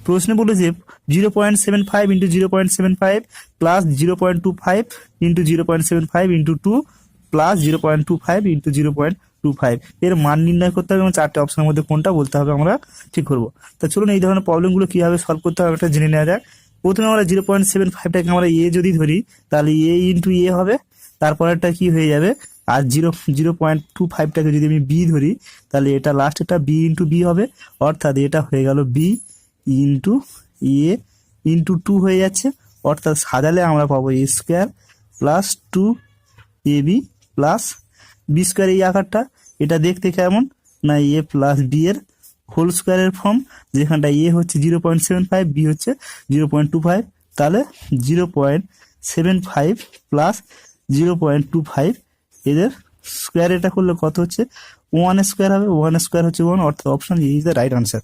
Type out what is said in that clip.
প্রশ্নে বলেছে 0.75 into 0.75 plus 0.25 into 0.75 into 2 plus 0.25 into 0.25 এর মান নির্ণয় করতে হবে এবং চারটে অপশনের মধ্যে কোনটা বলতে হবে আমরা ঠিক করবো। তা চলুন এই ধরনের প্রবলেমগুলো কিভাবে সলভ করতে হবে একটা জেনে নেওয়া যাক। প্রথমে আমরা 0.75টাকে আমরা এ যদি ধরি তাহলে এ ইন্টু এ হবে, তারপরেরটা কি হয়ে যাবে, আর 0.25টাকে যদি আমি বি ধরি তাহলে এটা লাস্ট এটা বি ইন্টু বি হবে, অর্থাৎ এটা হয়ে গেল বি ইন্টু এ ইন্টু 2 হয়ে যাচ্ছে, অর্থাৎ সাজালে আমরা পাবো A square plus 2ab plus B square. এই আকারটা এটা দেখতে কেমন না এ প্লাস বি এর হোল স্কোয়ারের ফর্ম, যেখানটা এ হচ্ছে 0.75, বি হচ্ছে 0.25, তাহলে 0.75 প্লাস 0.25 এদের স্কোয়ার এটা করলে কত হচ্ছে 1 স্কোয়ার হবে, 1 স্কোয়ার হচ্ছে 1, অর্থাৎ option A is the right answer.